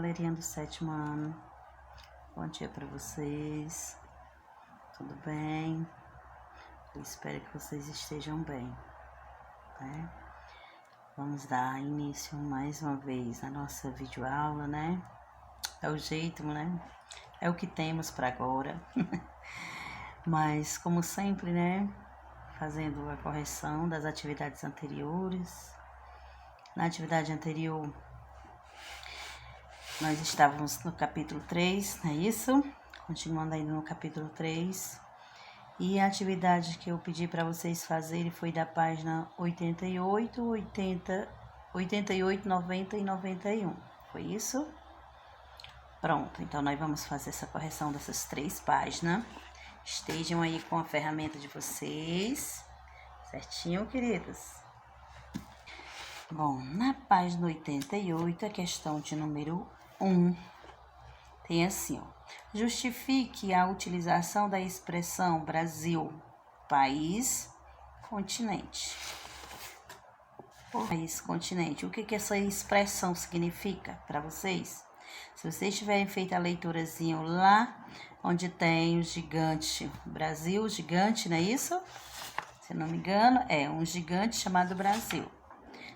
galerinha do 7º ano. Bom dia para vocês. Tudo bem? Eu espero que vocês estejam bem, né? Vamos dar início mais uma vez à nossa videoaula, né? É o jeito, né? É o que temos para agora. Mas, como sempre, né? Fazendo a correção das atividades anteriores. Na atividade anterior, nós estávamos no capítulo 3, não é isso? Continuando ainda no capítulo 3. E a atividade que eu pedi para vocês fazerem foi da página 88, 90 e 91. Foi isso? Pronto, então nós vamos fazer essa correção dessas 3 páginas. Estejam aí com a ferramenta de vocês. Certinho, queridas? Bom, na página 88, a questão de número 1, tem assim, ó. Justifique a utilização da expressão Brasil, país, continente. País, continente. O que essa expressão significa para vocês? Se vocês tiverem feito a leiturazinha lá, onde tem o gigante, Brasil, o gigante, não é isso? Se não me engano, é um gigante chamado Brasil.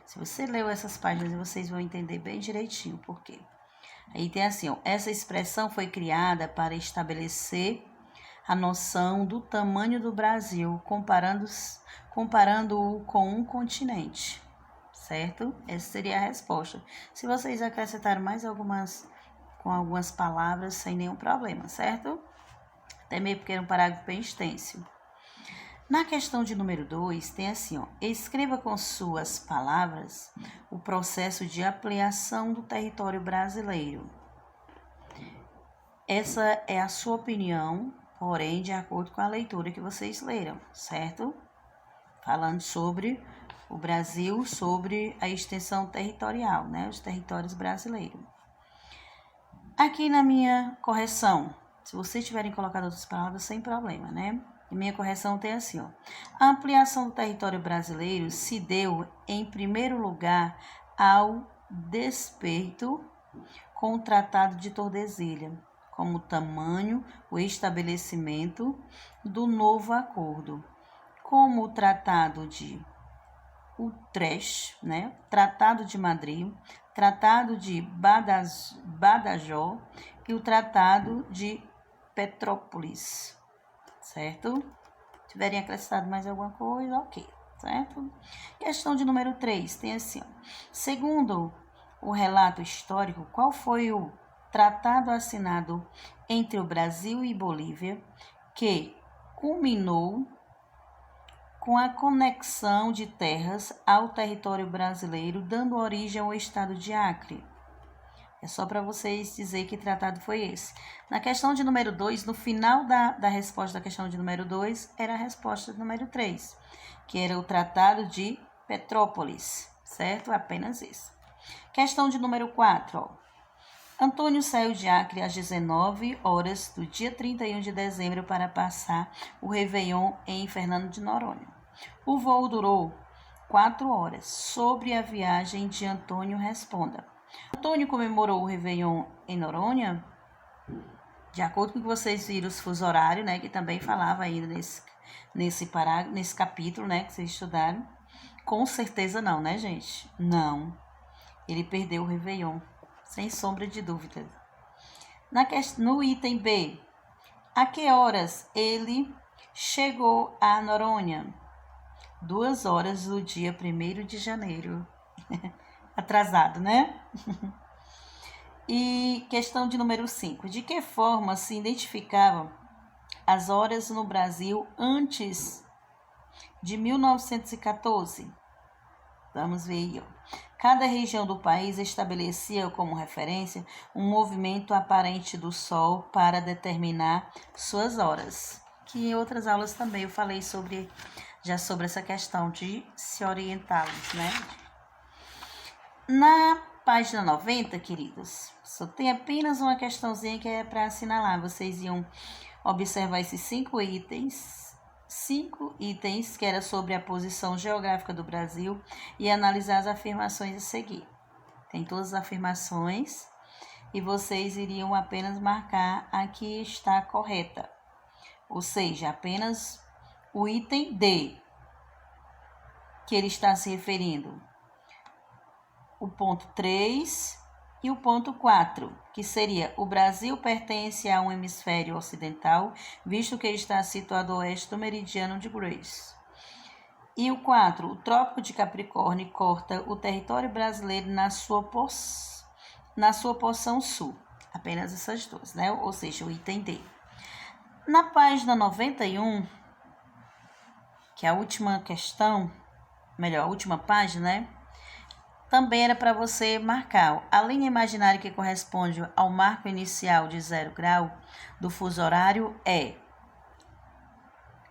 Se você leu essas páginas, vocês vão entender bem direitinho por quê. Aí tem assim, ó, essa expressão foi criada para estabelecer a noção do tamanho do Brasil, comparando-o com um continente, certo? Essa seria a resposta. Se vocês acrescentaram mais com algumas palavras, sem nenhum problema, certo? Até mesmo porque era um parágrafo bem extenso. Na questão de número 2, tem assim, ó, escreva com suas palavras o processo de ampliação do território brasileiro. Essa é a sua opinião, porém, de acordo com a leitura que vocês leram, certo? Falando sobre o Brasil, sobre a extensão territorial, né? Os territórios brasileiros. Aqui na minha correção, se vocês tiverem colocado outras palavras, sem problema, né? E minha correção tem assim, ó. A ampliação do território brasileiro se deu, em primeiro lugar, ao despeito com o Tratado de Tordesilhas, como o tamanho, o estabelecimento do novo acordo, como o Tratado de Utrecht, né? Tratado de Madrid, Tratado de Badajoz e o Tratado de Petrópolis. Certo? Se tiverem acrescentado mais alguma coisa, ok, certo? Questão de número 3, tem assim, ó. Segundo o relato histórico, qual foi o tratado assinado entre o Brasil e Bolívia que culminou com a conexão de terras ao território brasileiro, dando origem ao estado de Acre? É só para vocês dizer que tratado foi esse. Na questão de número 2, no final da resposta da questão de número 2, era a resposta do número 3, que era o Tratado de Petrópolis, certo? Apenas isso. Questão de número 4, ó. Antônio saiu de Acre às 19 horas do dia 31 de dezembro para passar o Réveillon em Fernando de Noronha. O voo durou 4 horas. Sobre a viagem de Antônio, responda. Antônio comemorou o Réveillon em Noronha? De acordo com o que vocês viram, os fuso horário, né, que também falava aí nesse capítulo, né, que vocês estudaram. Com certeza não, né, gente? Não. Ele perdeu o Réveillon, sem sombra de dúvida. No item B, a que horas ele chegou a Noronha? 2 horas do dia 1º de janeiro. Atrasado, né? E questão de número 5. De que forma se identificavam as horas no Brasil antes de 1914? Vamos ver aí, ó. Cada região do país estabelecia como referência um movimento aparente do Sol para determinar suas horas. Que em outras aulas também eu falei sobre essa questão de se orientá-los, né? Na página 90, queridos, só tem apenas uma questãozinha que é para assinalar. Vocês iam observar esses 5 itens, que era sobre a posição geográfica do Brasil, e analisar as afirmações a seguir. Tem todas as afirmações e vocês iriam apenas marcar a que está correta. Ou seja, apenas o item D, que ele está se referindo. O ponto 3 e o ponto 4, que seria: o Brasil pertence a um hemisfério ocidental, visto que está situado ao oeste do meridiano de Greenwich. E o 4, o Trópico de Capricórnio corta o território brasileiro na sua porção sul. Apenas essas duas, né? Ou seja, o item D. Na página 91, que é a última questão, melhor, a última página, né? Também era para você marcar a linha imaginária que corresponde ao marco inicial de 0 grau do fuso horário é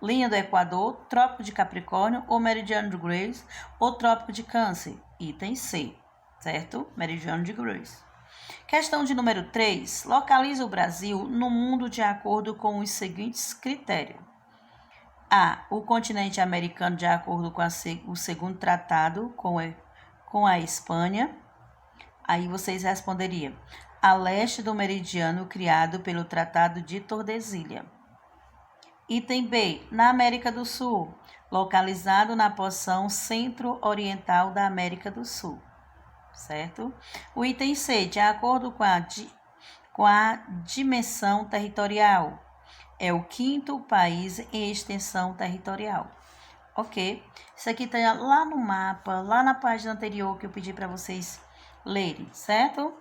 linha do Equador, Trópico de Capricórnio ou Meridiano de Greenwich ou Trópico de Câncer, item C, certo? Meridiano de Greenwich. Questão de número 3. Localiza o Brasil no mundo de acordo com os seguintes critérios. A. O continente americano de acordo com o segundo tratado com a Espanha. Aí vocês responderiam: a leste do meridiano criado pelo Tratado de Tordesilhas. Item B, na América do Sul, localizado na porção centro-oriental da América do Sul, certo? O item C, de acordo com a dimensão territorial, é o 5º país em extensão territorial. Ok? Isso aqui está lá no mapa, lá na página anterior que eu pedi para vocês lerem, certo?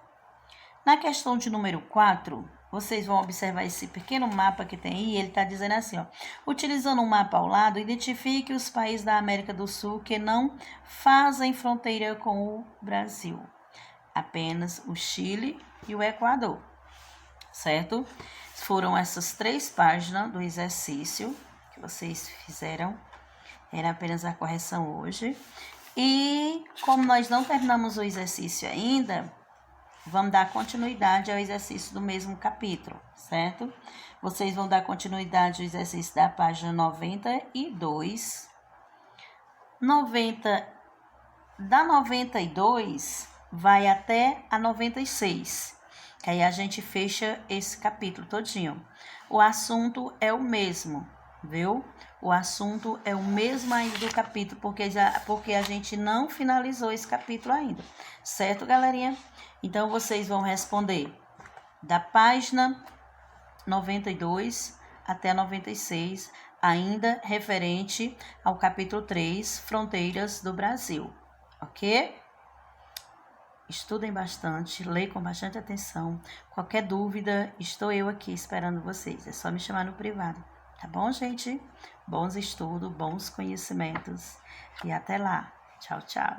Na questão de número 4, vocês vão observar esse pequeno mapa que tem aí, ele está dizendo assim, ó: utilizando um mapa ao lado, identifique os países da América do Sul que não fazem fronteira com o Brasil. Apenas o Chile e o Equador, certo? Foram essas 3 páginas do exercício que vocês fizeram. Era apenas a correção hoje. E como nós não terminamos o exercício ainda, vamos dar continuidade ao exercício do mesmo capítulo, certo? Vocês vão dar continuidade ao exercício da página 92. Da 92 vai até a 96. Que aí a gente fecha esse capítulo todinho. O assunto é o mesmo, viu? O assunto é o mesmo ainda do capítulo, porque a gente não finalizou esse capítulo ainda, certo, galerinha? Então, vocês vão responder da página 92 até 96, ainda referente ao capítulo 3, Fronteiras do Brasil, ok? Estudem bastante, leiam com bastante atenção. Qualquer dúvida, estou eu aqui esperando vocês. É só me chamar no privado. Tá bom, gente? Bons estudos, bons conhecimentos. E até lá. Tchau, tchau.